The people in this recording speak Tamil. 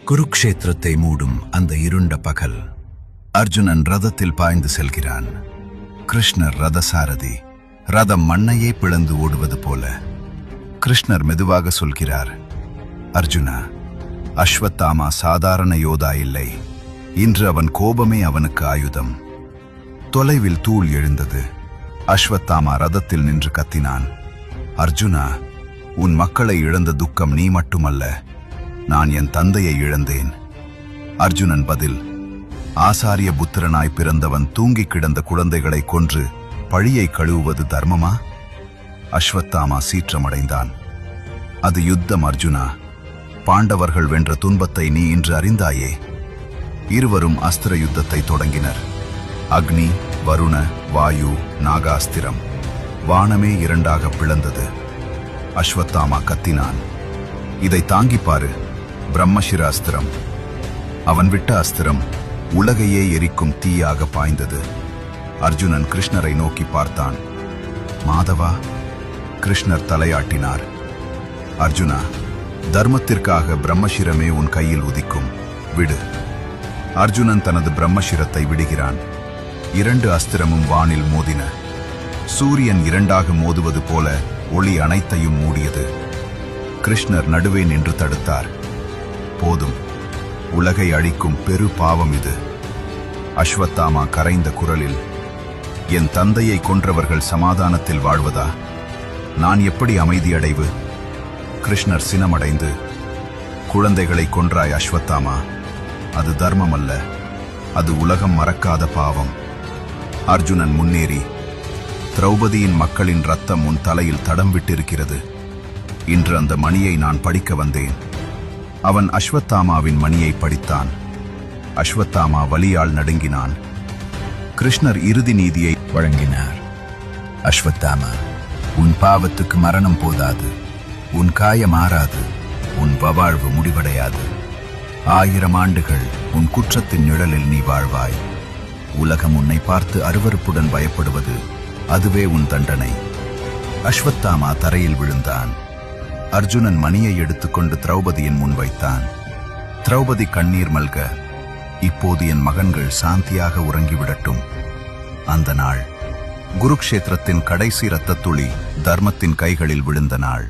குருக்ஷேத்திரத்தை மூடும் அந்த இருண்ட பகல். அர்ஜுனன் ரதத்தில் பாய்ந்து செல்கிறான். கிருஷ்ணர் ரதசாரதி. ரதம் மண்ணையே பிளந்து ஓடுவது போல. கிருஷ்ணர் மெதுவாக சொல்கிறார், அர்ஜுனா, அஸ்வத்தாமா சாதாரண யோதா இல்லை. இன்று அவன் கோபமே அவனுக்கு ஆயுதம். தொலைவில் தூள் எழுந்தது. அஸ்வத்தாமா ரதத்தில் நின்று கத்தினான், அர்ஜுனா, உன் மக்களை இழந்த துக்கம் நீ மட்டுமல்ல, நான் என் தந்தையை இழந்தேன். அர்ஜுனன் பதில், ஆசாரிய புத்திரனாய் பிறந்தவன் தூங்கி கிடந்த குழந்தைகளை கொன்று பழியை கழுவுவது தர்மமா? அஸ்வத்தாமா சீற்றமடைந்தான். அது யுத்தம் அர்ஜுனா. பாண்டவர்கள் வென்ற துன்பத்தை நீ இன்று அறிந்தாயே. இருவரும் அஸ்திர யுத்தத்தை தொடங்கினர். அக்னி, வருண, வாயு, நாகாஸ்திரம். வானமே இரண்டாக பிளந்தது. அஸ்வத்தாமா கத்தினான், இதை தாங்கிப்பாரு. பிரம்மசிர அஸ்திரம். அவன் விட்ட அஸ்திரம் உலகையே எரிக்கும் தீயாக பாய்ந்தது. அர்ஜுனன் கிருஷ்ணரை நோக்கி பார்த்தான். மாதவா? கிருஷ்ணர் தலையாட்டினார். அர்ஜுனா, தர்மத்திற்காக பிரம்மசிரமே உன் கையில் உதிக்கும். விடு. அர்ஜுனன் தனது பிரம்மசிரத்தை விடுகிறான். இரண்டு அஸ்திரமும் வானில் மோதின. சூரியன் இரண்டாக மோதுவது போல ஒளி அனைத்தையும் மூடியது. கிருஷ்ணர் நடுவே நின்று தடுத்தார். போதும், உலகை அழிக்கும் பெரு பாவம் இது. அஸ்வத்தாமா கரைந்த குரலில், என் தந்தையை கொன்றவர்கள் சமாதானத்தில் வாழ்வதா? நான் எப்படி அமைதியடைவு? கிருஷ்ணர் சினமடைந்து, குழந்தைகளை கொன்றாய் அஸ்வத்தாமா. அது தர்மம் அல்ல, அது உலகம் மறக்காத பாவம். அர்ஜுனன் முன்னேறி, திரௌபதியின் மக்களின் ரத்தம் உன் தலையில் தடம் விட்டிருக்கிறது. இன்று அந்த மணியை நான் படிக்க வந்தேன். அவன் அஸ்வத்தாமாவின் மணியை படித்தான். அஸ்வத்தாமா வலியால் நடுங்கினான். கிருஷ்ணர் இறுதி நீதியை வழங்கினார். அஸ்வத்தாமா, உன் பாவத்துக்கு மரணம் போதாது, உன் காயம் மாறாது, உன் வாழ்வு முடிவடையாது. 1000 ஆண்டுகள் உன் குற்றத்தின் நிழலில் நீ வாழ்வாய். உலகம் உன்னை பார்த்து அருவருப்புடன் பயப்படுவது, அதுவே உன் தண்டனை. அஸ்வத்தாமா தரையில் விழுந்தான். அர்ஜுனன் மணியை எடுத்துக்கொண்டு திரௌபதியின் முன் வைத்தான். திரௌபதி கண்ணீர் மல்க, இப்போது என் மகன்கள் சாந்தியாக உறங்கிவிடட்டும். அந்த நாள் குருக்ஷேத்திரத்தின் கடைசி இரத்தத்துளி தர்மத்தின் கைகளில் விழுந்த நாள்.